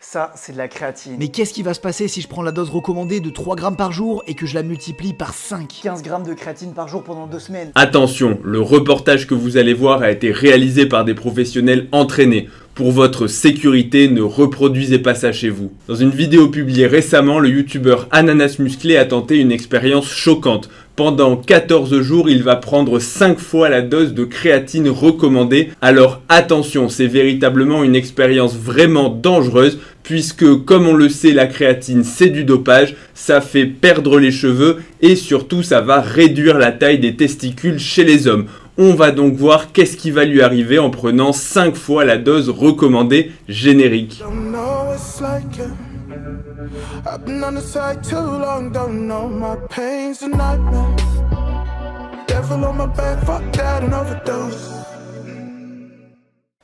Ça, c'est de la créatine. Mais qu'est-ce qui va se passer si je prends la dose recommandée de 3 grammes par jour et que je la multiplie par 5? 15 grammes de créatine par jour pendant 2 semaines. Attention, le reportage que vous allez voir a été réalisé par des professionnels entraînés. Pour votre sécurité, ne reproduisez pas ça chez vous. Dans une vidéo publiée récemment, le youtubeur Ananas Musclé a tenté une expérience choquante. Pendant 14 jours, il va prendre 5 fois la dose de créatine recommandée. Alors attention, c'est véritablement une expérience vraiment dangereuse puisque, comme on le sait, la créatine c'est du dopage, ça fait perdre les cheveux et surtout ça va réduire la taille des testicules chez les hommes. On va donc voir qu'est-ce qui va lui arriver en prenant 5 fois la dose recommandée générique. I've been on the side too long, don't know my pain's a nightmare. Devil on my back, fuck that, an overdose.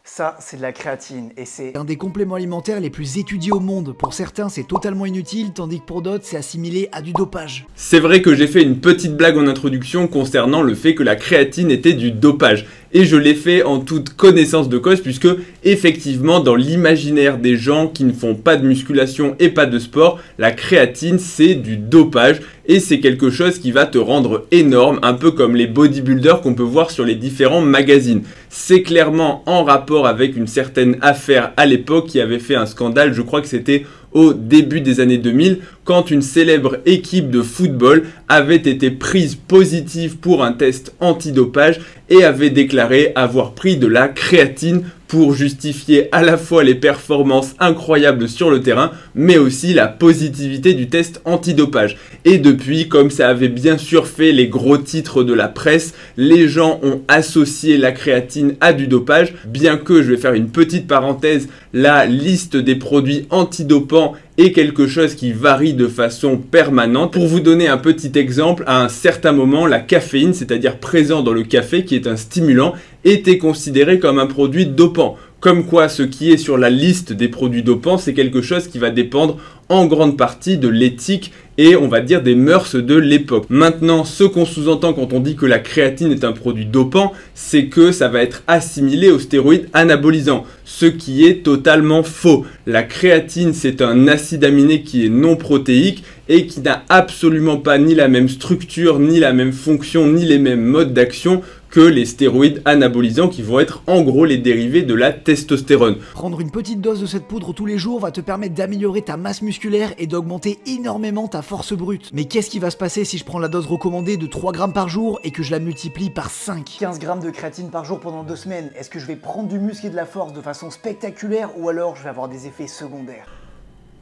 Ça, c'est de la créatine et c'est un des compléments alimentaires les plus étudiés au monde. Pour certains, c'est totalement inutile, tandis que pour d'autres, c'est assimilé à du dopage. C'est vrai que j'ai fait une petite blague en introduction concernant le fait que la créatine était du dopage. Et je l'ai fait en toute connaissance de cause puisque, effectivement, dans l'imaginaire des gens qui ne font pas de musculation et pas de sport, la créatine, c'est du dopage. Et c'est quelque chose qui va te rendre énorme, un peu comme les bodybuilders qu'on peut voir sur les différents magazines. C'est clairement en rapport avec une certaine affaire à l'époque qui avait fait un scandale, je crois que c'était au début des années 2000, quand une célèbre équipe de football avait été prise positive pour un test antidopage et avait déclaré avoir pris de la créatine pour justifier à la fois les performances incroyables sur le terrain, mais aussi la positivité du test antidopage. Et depuis, comme ça avait bien sûr fait les gros titres de la presse, les gens ont associé la créatine à du dopage, bien que, je vais faire une petite parenthèse, la liste des produits antidopants est quelque chose qui varie de façon permanente. Pour vous donner un petit exemple, à un certain moment, la caféine, c'est-à-dire présent dans le café, qui est un stimulant, était considéré comme un produit dopant. Comme quoi, ce qui est sur la liste des produits dopants, c'est quelque chose qui va dépendre en grande partie de l'éthique et on va dire des mœurs de l'époque. Maintenant, ce qu'on sous-entend quand on dit que la créatine est un produit dopant, c'est que ça va être assimilé aux stéroïdes anabolisants, ce qui est totalement faux. La créatine, c'est un acide aminé qui est non protéique et qui n'a absolument pas ni la même structure, ni la même fonction, ni les mêmes modes d'action que les stéroïdes anabolisants qui vont être en gros les dérivés de la testostérone. Prendre une petite dose de cette poudre tous les jours va te permettre d'améliorer ta masse musculaire et d'augmenter énormément ta force brute. Mais qu'est-ce qui va se passer si je prends la dose recommandée de 3 grammes par jour et que je la multiplie par 5? 15 grammes de créatine par jour pendant 2 semaines. Est-ce que je vais prendre du muscle et de la force de façon spectaculaire ou alors je vais avoir des effets secondaires?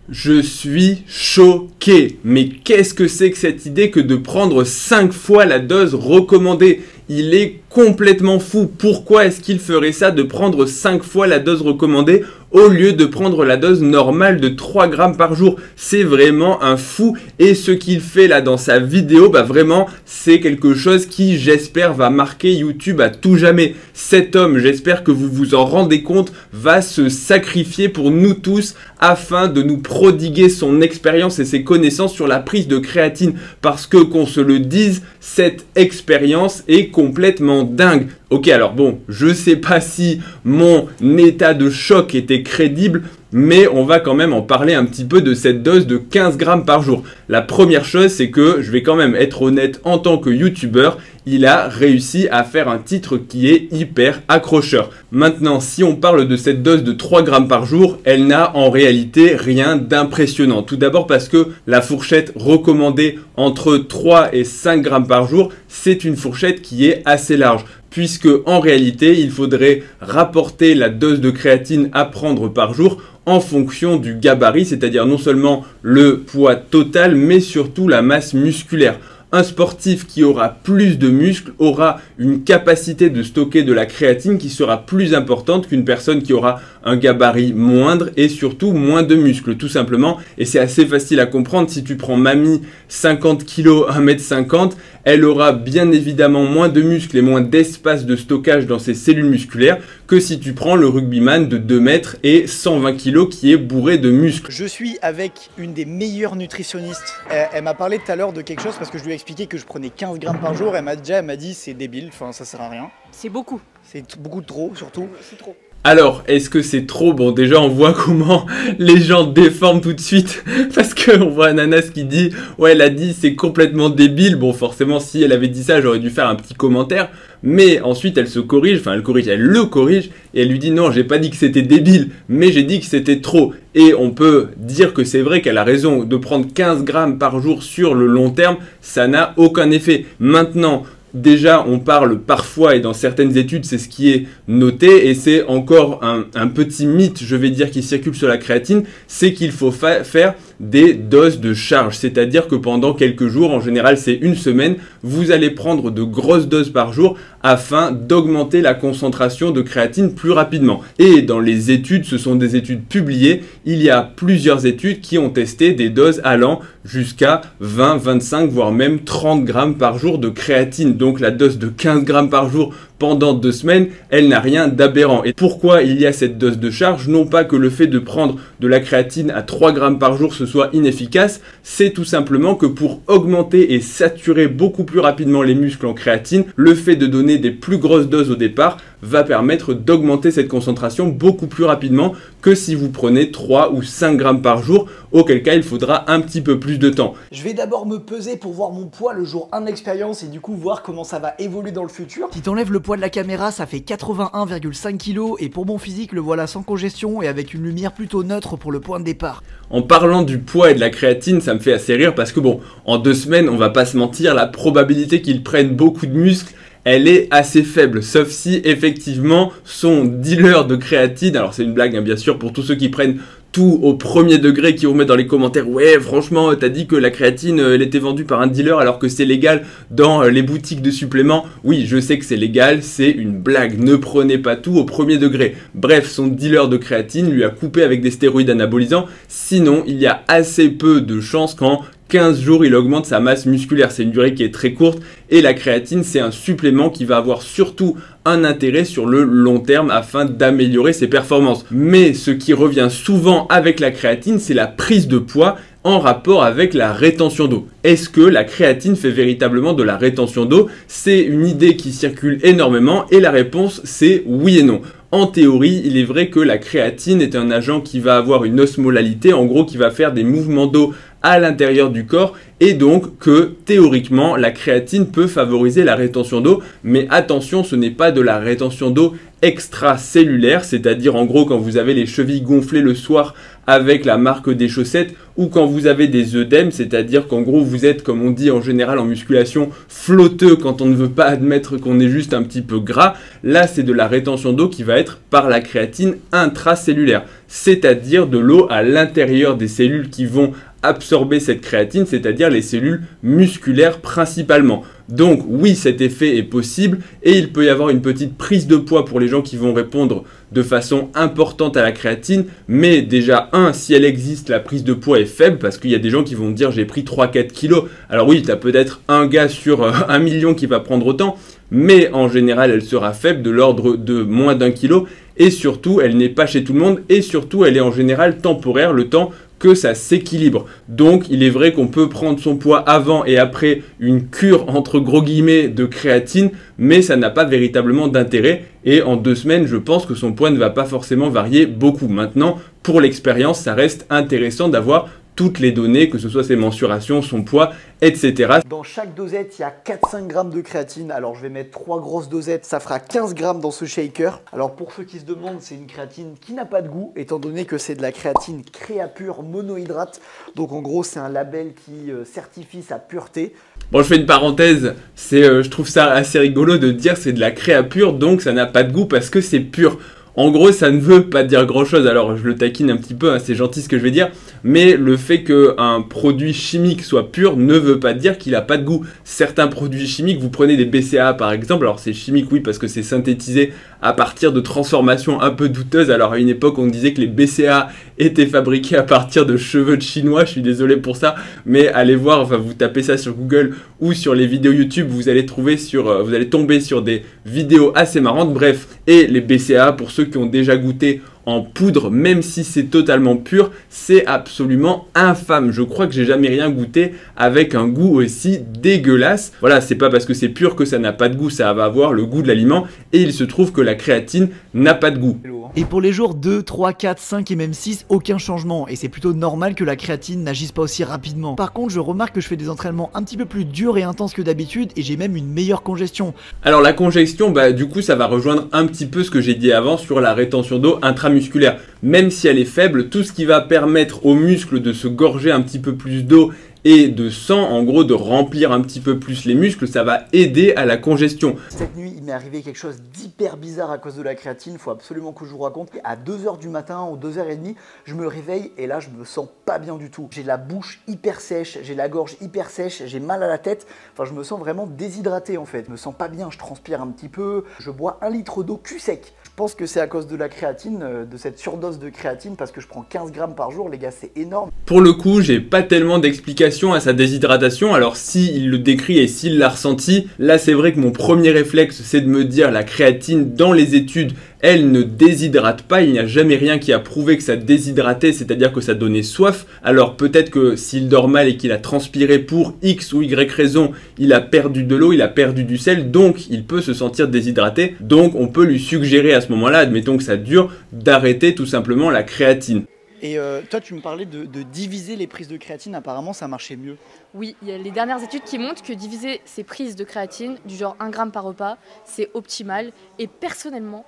Je suis choqué. Mais qu'est-ce que c'est que cette idée que de prendre 5 fois la dose recommandée? Il est complètement fou. Pourquoi est-ce qu'il ferait ça de prendre 5 fois la dose recommandée au lieu de prendre la dose normale de 3 grammes par jour? C'est vraiment un fou et ce qu'il fait là dans sa vidéo, bah vraiment c'est quelque chose qui j'espère va marquer YouTube à tout jamais. Cet homme, j'espère que vous vous en rendez compte, va se sacrifier pour nous tous afin de nous prodiguer son expérience et ses connaissances sur la prise de créatine parce que qu'on se le dise, cette expérience est complètement dingue. Ok, alors bon, je sais pas si mon état de choc était crédible, mais on va quand même en parler un petit peu de cette dose de 15 grammes par jour. La première chose, c'est que je vais quand même être honnête en tant que youtubeur, il a réussi à faire un titre qui est hyper accrocheur. Maintenant, si on parle de cette dose de 3 grammes par jour, elle n'a en réalité rien d'impressionnant. Tout d'abord parce que la fourchette recommandée entre 3 et 5 grammes par jour, c'est une fourchette qui est assez large. Puisque en réalité, il faudrait rapporter la dose de créatine à prendre par jour en fonction du gabarit, c'est-à-dire non seulement le poids total, mais surtout la masse musculaire. Un sportif qui aura plus de muscles aura une capacité de stocker de la créatine qui sera plus importante qu'une personne qui aura un gabarit moindre et surtout moins de muscles, tout simplement. Et c'est assez facile à comprendre. Si tu prends mamie 50 kg, 1m50, elle aura bien évidemment moins de muscles et moins d'espace de stockage dans ses cellules musculaires que si tu prends le rugbyman de 2 mètres et 120 kg qui est bourré de muscles. Je suis avec une des meilleures nutritionnistes. Elle m'a parlé tout à l'heure de quelque chose parce que je lui ai expliqué que je prenais 15 grammes par jour. Elle m'a dit c'est débile, enfin ça sert à rien. C'est beaucoup. C'est beaucoup trop surtout. C'est trop. Alors, est-ce que c'est trop? Bon, déjà, on voit comment les gens déforment tout de suite, parce qu'on voit Ananas qui dit « Ouais, elle a dit, c'est complètement débile ». Bon, forcément, si elle avait dit ça, j'aurais dû faire un petit commentaire, mais ensuite, elle se corrige, enfin, elle le corrige, et elle lui dit « Non, j'ai pas dit que c'était débile, mais j'ai dit que c'était trop ». Et on peut dire que c'est vrai qu'elle a raison, de prendre 15 grammes par jour sur le long terme, ça n'a aucun effet. Maintenant, déjà, on parle parfois, et dans certaines études, c'est ce qui est noté, et c'est encore un petit mythe, je vais dire, qui circule sur la créatine, c'est qu'il faut faire des doses de charge. C'est-à-dire que pendant quelques jours, en général c'est une semaine, vous allez prendre de grosses doses par jour afin d'augmenter la concentration de créatine plus rapidement. Et dans les études, ce sont des études publiées, il y a plusieurs études qui ont testé des doses allant jusqu'à 20, 25, voire même 30 grammes par jour de créatine. Donc la dose de 15 grammes par jour pendant 2 semaines, elle n'a rien d'aberrant. Et pourquoi il y a cette dose de charge? Non pas que le fait de prendre de la créatine à 3 grammes par jour ce soit inefficace, c'est tout simplement que pour augmenter et saturer beaucoup plus rapidement les muscles en créatine, le fait de donner des plus grosses doses au départ va permettre d'augmenter cette concentration beaucoup plus rapidement que si vous prenez 3 ou 5 grammes par jour, auquel cas il faudra un petit peu plus de temps. Je vais d'abord me peser pour voir mon poids le jour 1 d'expérience et du coup voir comment ça va évoluer dans le futur. Si t'enlèves le poids de la caméra, ça fait 81,5 kg et pour mon physique, le voilà sans congestion et avec une lumière plutôt neutre pour le point de départ. En parlant du poids et de la créatine, ça me fait assez rire parce que bon, en 2 semaines, on va pas se mentir, la probabilité qu'ils prennent beaucoup de muscles, elle est assez faible, sauf si effectivement son dealer de créatine, alors c'est une blague hein, bien sûr pour tous ceux qui prennent tout au premier degré, qui vous mettent dans les commentaires « Ouais, franchement, t'as dit que la créatine, elle était vendue par un dealer alors que c'est légal dans les boutiques de suppléments. » Oui, je sais que c'est légal, c'est une blague. Ne prenez pas tout au premier degré. Bref, son dealer de créatine lui a coupé avec des stéroïdes anabolisants. Sinon, il y a assez peu de chances qu'en 15 jours, il augmente sa masse musculaire. C'est une durée qui est très courte et la créatine, c'est un supplément qui va avoir surtout un intérêt sur le long terme afin d'améliorer ses performances. Mais ce qui revient souvent avec la créatine, c'est la prise de poids en rapport avec la rétention d'eau. Est-ce que la créatine fait véritablement de la rétention d'eau? C'est une idée qui circule énormément et la réponse c'est oui et non. En théorie, il est vrai que la créatine est un agent qui va avoir une osmolalité, en gros qui va faire des mouvements d'eau à l'intérieur du corps et donc que théoriquement la créatine peut favoriser la rétention d'eau, mais attention, ce n'est pas de la rétention d'eau extracellulaire, c'est-à-dire en gros quand vous avez les chevilles gonflées le soir avec la marque des chaussettes ou quand vous avez des œdèmes, c'est-à-dire qu'en gros vous êtes, comme on dit en général en musculation, flotteux quand on ne veut pas admettre qu'on est juste un petit peu gras. Là c'est de la rétention d'eau qui va être par la créatine intracellulaire, c'est-à-dire de l'eau à l'intérieur des cellules qui vont absorber cette créatine, c'est-à-dire les cellules musculaires principalement. Donc oui, cet effet est possible et il peut y avoir une petite prise de poids pour les gens qui vont répondre de façon importante à la créatine, mais déjà, si elle existe, la prise de poids est faible parce qu'il y a des gens qui vont dire j'ai pris 3-4 kilos. Alors oui, tu as peut-être un gars sur 1 million qui va prendre autant, mais en général, elle sera faible de l'ordre de moins d'1 kilo et surtout, elle n'est pas chez tout le monde et surtout, elle est en général temporaire, le temps que ça s'équilibre. Donc il est vrai qu'on peut prendre son poids avant et après une cure entre gros guillemets de créatine, mais ça n'a pas véritablement d'intérêt et en 2 semaines je pense que son poids ne va pas forcément varier beaucoup. Maintenant pour l'expérience ça reste intéressant d'avoir toutes les données, que ce soit ses mensurations, son poids, etc. Dans chaque dosette, il y a 4-5 grammes de créatine. Alors je vais mettre 3 grosses dosettes, ça fera 15 grammes dans ce shaker. Alors pour ceux qui se demandent, c'est une créatine qui n'a pas de goût, étant donné que c'est de la créatine Créapure monohydrate. Donc en gros, c'est un label qui certifie sa pureté. Bon, je fais une parenthèse, je trouve ça assez rigolo de dire c'est de la Créapure, donc ça n'a pas de goût parce que c'est pur. En gros, ça ne veut pas dire grand-chose, alors je le taquine un petit peu, hein, c'est gentil ce que je vais dire, mais le fait qu'un produit chimique soit pur ne veut pas dire qu'il n'a pas de goût. Certains produits chimiques, vous prenez des BCAA par exemple, alors c'est chimique oui parce que c'est synthétisé à partir de transformations un peu douteuses. Alors à une époque on disait que les BCAA étaient fabriqués à partir de cheveux de chinois, je suis désolé pour ça, mais allez voir, enfin vous tapez ça sur Google ou sur les vidéos YouTube, vous allez tomber sur des vidéos assez marrantes, bref, et les BCAA pour ceux qui ont déjà goûté en poudre, même si c'est totalement pur, c'est absolument infâme. Je crois que j'ai jamais rien goûté avec un goût aussi dégueulasse. Voilà, c'est pas parce que c'est pur que ça n'a pas de goût, ça va avoir le goût de l'aliment, et il se trouve que la créatine n'a pas de goût. Et pour les jours 2, 3, 4, 5 et même 6, aucun changement, et c'est plutôt normal que la créatine n'agisse pas aussi rapidement. Par contre, je remarque que je fais des entraînements un petit peu plus durs et intenses que d'habitude, et j'ai même une meilleure congestion. Alors la congestion, du coup ça va rejoindre un petit peu ce que j'ai dit avant sur la rétention d'eau intramusculaire. Même si elle est faible, tout ce qui va permettre aux muscles de se gorger un petit peu plus d'eau et de sang, en gros de remplir un petit peu plus les muscles, ça va aider à la congestion. Cette nuit, il m'est arrivé quelque chose d'hyper bizarre à cause de la créatine, il faut absolument que je vous raconte. À 2h du matin ou 2h30, je me réveille et là je me sens pas bien du tout. J'ai la bouche hyper sèche, j'ai la gorge hyper sèche, j'ai mal à la tête, enfin je me sens vraiment déshydraté en fait. Je me sens pas bien, je transpire un petit peu, je bois 1 litre d'eau cul sec. Je pense que c'est à cause de la créatine, de cette surdose de créatine, parce que je prends 15 grammes par jour, les gars, c'est énorme. Pour le coup, j'ai pas tellement d'explications à sa déshydratation, alors s'il le décrit et s'il l'a ressenti, là c'est vrai que mon premier réflexe c'est de me dire la créatine dans les études, elle ne déshydrate pas, il n'y a jamais rien qui a prouvé que ça déshydratait, c'est-à-dire que ça donnait soif. Alors peut-être que s'il dort mal et qu'il a transpiré pour X ou Y raison, il a perdu de l'eau, il a perdu du sel, donc il peut se sentir déshydraté. Donc on peut lui suggérer à ce moment-là, admettons que ça dure, d'arrêter tout simplement la créatine. Et toi, tu me parlais de diviser les prises de créatine, apparemment ça marchait mieux. Oui, il y a les dernières études qui montrent que diviser ces prises de créatine, du genre 1 gramme par repas, c'est optimal. Et personnellement,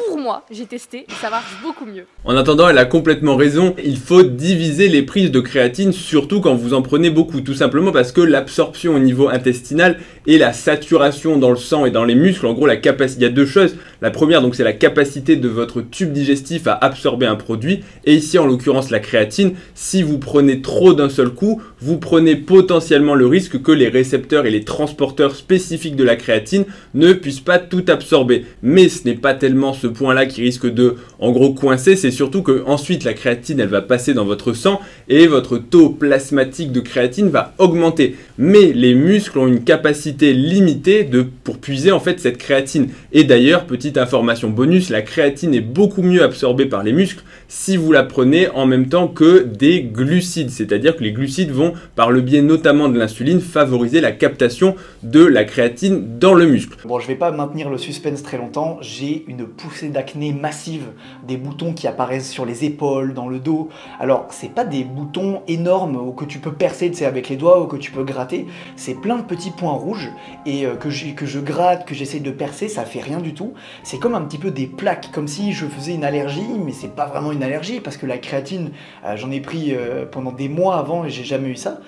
pour moi, j'ai testé et ça marche beaucoup mieux. En attendant, elle a complètement raison, il faut diviser les prises de créatine, surtout quand vous en prenez beaucoup, tout simplement parce que l'absorption au niveau intestinal et la saturation dans le sang et dans les muscles, en gros la capacité, il y a deux choses. La première, donc c'est la capacité de votre tube digestif à absorber un produit, et ici en l'occurrence la créatine, si vous prenez trop d'un seul coup, vous prenez potentiellement le risque que les récepteurs et les transporteurs spécifiques de la créatine ne puissent pas tout absorber. Mais ce n'est pas tellement ce point-là qui risque de, en gros, coincer, c'est surtout que ensuite la créatine, elle va passer dans votre sang et votre taux plasmatique de créatine va augmenter. Mais les muscles ont une capacité limitée pour puiser en fait cette créatine. Et d'ailleurs, petite information bonus, la créatine est beaucoup mieux absorbée par les muscles si vous la prenez en même temps que des glucides. C'est-à-dire que les glucides vont, par le biais notamment de l'insuline, favoriser la captation de la créatine dans le muscle. Bon, je vais pas maintenir le suspense très longtemps, j'ai une poussée d'acné massive, des boutons qui apparaissent sur les épaules, dans le dos. Alors, c'est pas des boutons énormes que tu peux percer, tu sais, avec les doigts ou que tu peux gratter, c'est plein de petits points rouges et que je gratte, que j'essaye de percer, ça fait rien du tout. C'est comme un petit peu des plaques, comme si je faisais une allergie, mais c'est pas vraiment une allergie parce que la créatine, j'en ai pris pendant des mois avant et j'ai jamais eu ça.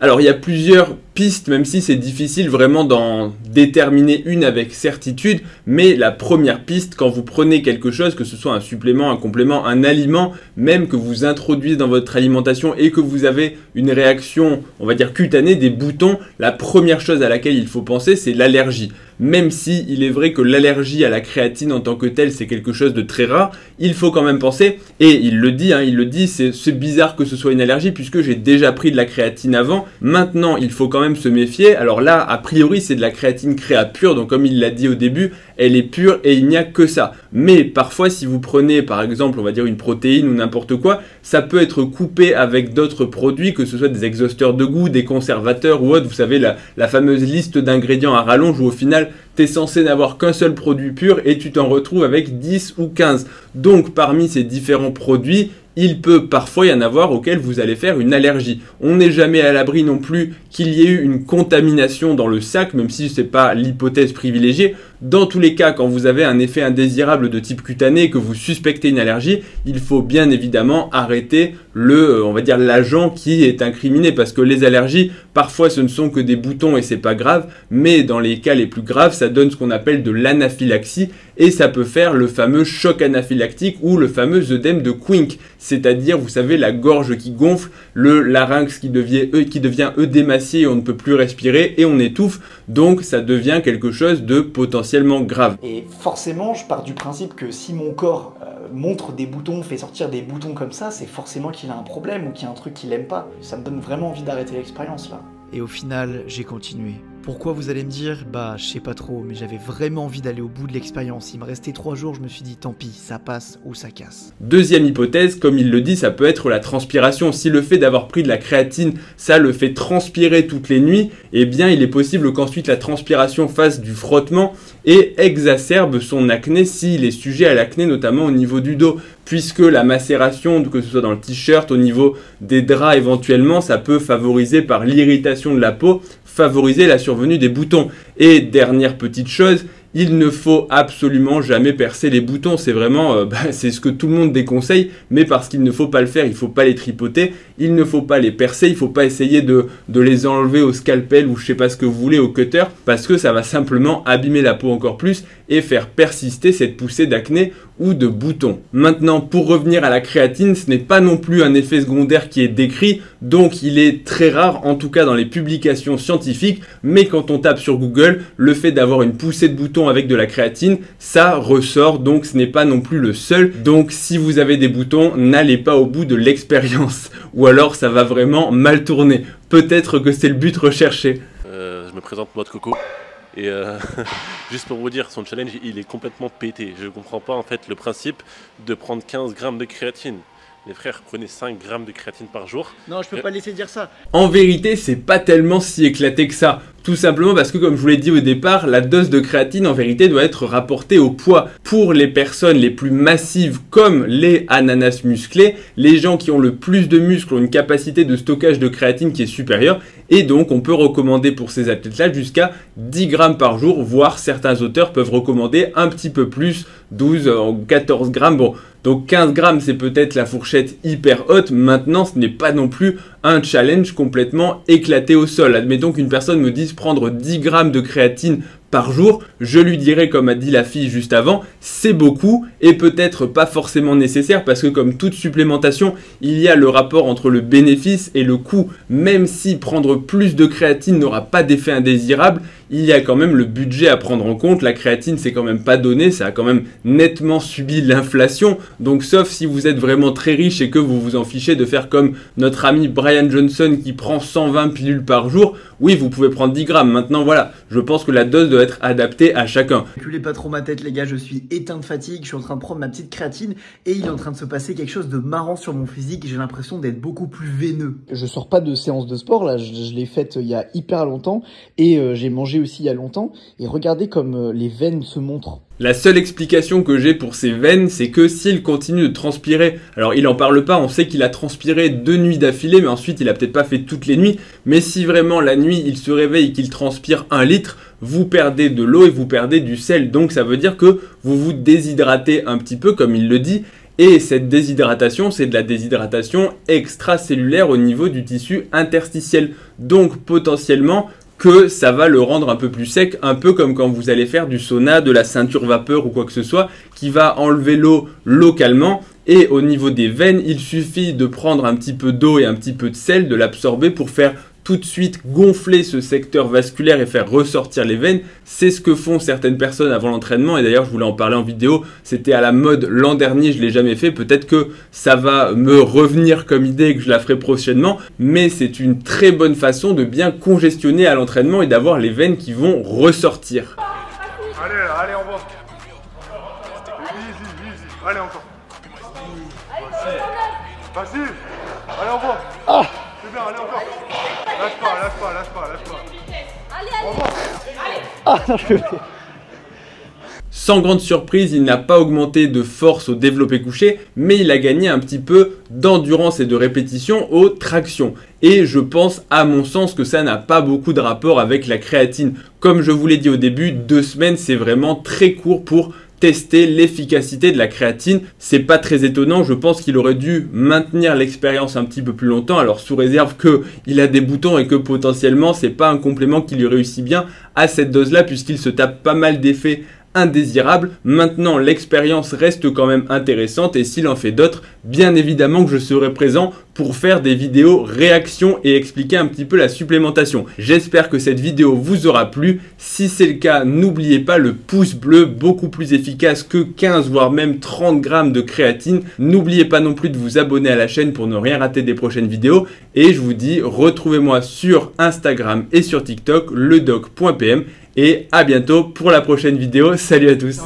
Alors il y a plusieurs pistes, même si c'est difficile vraiment d'en déterminer une avec certitude, mais la première piste, quand vous prenez quelque chose, que ce soit un supplément, un complément, un aliment, même que vous introduisez dans votre alimentation et que vous avez une réaction, on va dire cutanée, des boutons, la première chose à laquelle il faut penser, c'est l'allergie. Même si il est vrai que l'allergie à la créatine en tant que telle, c'est quelque chose de très rare, il faut quand même penser, et il le dit, c'est bizarre que ce soit une allergie puisque j'ai déjà pris de la créatine avant. Maintenant, il faut quand même se méfier. Alors là, a priori, c'est de la créatine créa pure, donc comme il l'a dit au début, elle est pure et il n'y a que ça. Mais parfois, si vous prenez par exemple, on va dire une protéine ou n'importe quoi, ça peut être coupé avec d'autres produits, que ce soit des exhausteurs de goût, des conservateurs ou autre. Vous savez, la fameuse liste d'ingrédients à rallonge où au final, tu es censé n'avoir qu'un seul produit pur et tu t'en retrouves avec 10 ou 15. Donc parmi ces différents produits, il peut parfois y en avoir auxquels vous allez faire une allergie. On n'est jamais à l'abri non plus qu'il y ait eu une contamination dans le sac, même si ce n'est pas l'hypothèse privilégiée. Dans tous les cas, quand vous avez un effet indésirable de type cutané et que vous suspectez une allergie, il faut bien évidemment arrêter on va dire l'agent qui est incriminé, parce que les allergies, parfois ce ne sont que des boutons et c'est pas grave, mais dans les cas les plus graves, ça donne ce qu'on appelle de l'anaphylaxie et ça peut faire le fameux choc anaphylactique ou le fameux œdème de Quincke, c'est-à-dire, vous savez, la gorge qui gonfle, le larynx qui devient œdémacié et on ne peut plus respirer et on étouffe, donc ça devient quelque chose de potentiellement grave. Et forcément, je pars du principe que si mon corps montre des boutons, fait sortir des boutons comme ça, c'est forcément qu'il a un problème ou qu'il y a un truc qu'il aime pas. Ça me donne vraiment envie d'arrêter l'expérience là. Et au final, j'ai continué. Pourquoi, vous allez me dire? Bah, je sais pas trop, mais j'avais vraiment envie d'aller au bout de l'expérience. Il me restait 3 jours, je me suis dit, tant pis, ça passe ou ça casse. Deuxième hypothèse, comme il le dit, ça peut être la transpiration. Si le fait d'avoir pris de la créatine, ça le fait transpirer toutes les nuits, eh bien il est possible qu'ensuite la transpiration fasse du frottement et exacerbe son acné s'il est sujet à l'acné, notamment au niveau du dos. Puisque la macération, que ce soit dans le t-shirt, au niveau des draps éventuellement, ça peut favoriser par l'irritation de la peau, favoriser la survenue des boutons. Et dernière petite chose, il ne faut absolument jamais percer les boutons. C'est vraiment, c'est ce que tout le monde déconseille, mais parce qu'il ne faut pas le faire, il ne faut pas les tripoter, il ne faut pas les percer, il ne faut pas essayer de les enlever au scalpel ou je sais pas ce que vous voulez, au cutter, parce que ça va simplement abîmer la peau encore plus et faire persister cette poussée d'acné ou de boutons. Maintenant, pour revenir à la créatine, ce n'est pas non plus un effet secondaire qui est décrit, donc il est très rare, en tout cas dans les publications scientifiques, mais quand on tape sur Google, le fait d'avoir une poussée de boutons avec de la créatine, ça ressort, donc ce n'est pas non plus le seul. Donc si vous avez des boutons, n'allez pas au bout de l'expérience, ou alors ça va vraiment mal tourner. Peut-être que c'est le but recherché. Je me présente, moi de Coco. Et juste pour vous dire, son challenge, il est complètement pété. Je comprends pas en fait le principe de prendre 15 grammes de créatine. Les frères, prenez 5 grammes de créatine par jour. Non, je peux pas laisser dire ça. En vérité, c'est pas tellement si éclaté que ça. Tout simplement parce que, comme je vous l'ai dit au départ, la dose de créatine en vérité doit être rapportée au poids. Pour les personnes les plus massives comme les ananas musclés, les gens qui ont le plus de muscles ont une capacité de stockage de créatine qui est supérieure. Et donc, on peut recommander pour ces athlètes-là jusqu'à 10 grammes par jour, voire certains auteurs peuvent recommander un petit peu plus, 12 ou 14 grammes. Bon, donc 15 grammes, c'est peut-être la fourchette hyper haute. Maintenant, ce n'est pas non plus un challenge complètement éclaté au sol. Admettons qu'une personne me dise prendre 10 grammes de créatine par jour, je lui dirais, comme a dit la fille juste avant, c'est beaucoup et peut-être pas forcément nécessaire parce que comme toute supplémentation, il y a le rapport entre le bénéfice et le coût. Même si prendre plus de créatine n'aura pas d'effet indésirable, il y a quand même le budget à prendre en compte. La créatine, c'est quand même pas donné, ça a quand même nettement subi l'inflation. Donc sauf si vous êtes vraiment très riche et que vous vous en fichez de faire comme notre ami Brian Johnson qui prend 120 pilules par jour, oui, vous pouvez prendre 10 grammes. Maintenant, voilà, je pense que la dose doit être adaptée à chacun. Reculez pas trop ma tête, les gars, je suis éteint de fatigue, je suis en train de prendre ma petite créatine et il est en train de se passer quelque chose de marrant sur mon physique. J'ai l'impression d'être beaucoup plus veineux. Je sors pas de séance de sport, là, je l'ai faite il y a hyper longtemps et j'ai mangé aussi il y a longtemps. Et regardez comme les veines se montrent. La seule explication que j'ai pour ces veines, c'est que s'il continue de transpirer, alors il en parle pas, on sait qu'il a transpiré 2 nuits d'affilée, mais ensuite il a peut-être pas fait toutes les nuits, mais si vraiment la nuit il se réveille et qu'il transpire 1 litre, vous perdez de l'eau et vous perdez du sel, donc ça veut dire que vous vous déshydratez un petit peu comme il le dit, et cette déshydratation, c'est de la déshydratation extracellulaire au niveau du tissu interstitiel, donc potentiellement que ça va le rendre un peu plus sec, un peu comme quand vous allez faire du sauna, de la ceinture vapeur ou quoi que ce soit, qui va enlever l'eau localement. Et au niveau des veines, il suffit de prendre un petit peu d'eau et un petit peu de sel, de l'absorber pour faire tout de suite gonfler ce secteur vasculaire et faire ressortir les veines. C'est ce que font certaines personnes avant l'entraînement et d'ailleurs je voulais en parler en vidéo, c'était à la mode l'an dernier, je ne l'ai jamais fait, peut-être que ça va me revenir comme idée et que je la ferai prochainement, mais c'est une très bonne façon de bien congestionner à l'entraînement et d'avoir les veines qui vont ressortir. Allez, on va. Easy. Allez, encore. Vas-y. Allez, on va. Ah, c'est bien, allez, encore. Lâche pas. ah non, je peux pas. Sans grande surprise, il n'a pas augmenté de force au développé couché, mais il a gagné un petit peu d'endurance et de répétition aux tractions. Et je pense, à mon sens, que ça n'a pas beaucoup de rapport avec la créatine. Comme je vous l'ai dit au début, 2 semaines, c'est vraiment très court pour tester l'efficacité de la créatine. C'est pas très étonnant, je pense qu'il aurait dû maintenir l'expérience un petit peu plus longtemps, alors sous réserve qu'il a des boutons et que potentiellement c'est pas un complément qui lui réussit bien à cette dose là puisqu'il se tape pas mal d'effets indésirable. Maintenant, l'expérience reste quand même intéressante et s'il en fait d'autres, bien évidemment que je serai présent pour faire des vidéos réactions et expliquer un petit peu la supplémentation. J'espère que cette vidéo vous aura plu. Si c'est le cas, n'oubliez pas le pouce bleu, beaucoup plus efficace que 15 voire même 30 grammes de créatine. N'oubliez pas non plus de vous abonner à la chaîne pour ne rien rater des prochaines vidéos. Et je vous dis, retrouvez-moi sur Instagram et sur TikTok, ledoc.pm. Et à bientôt pour la prochaine vidéo. Salut à tous.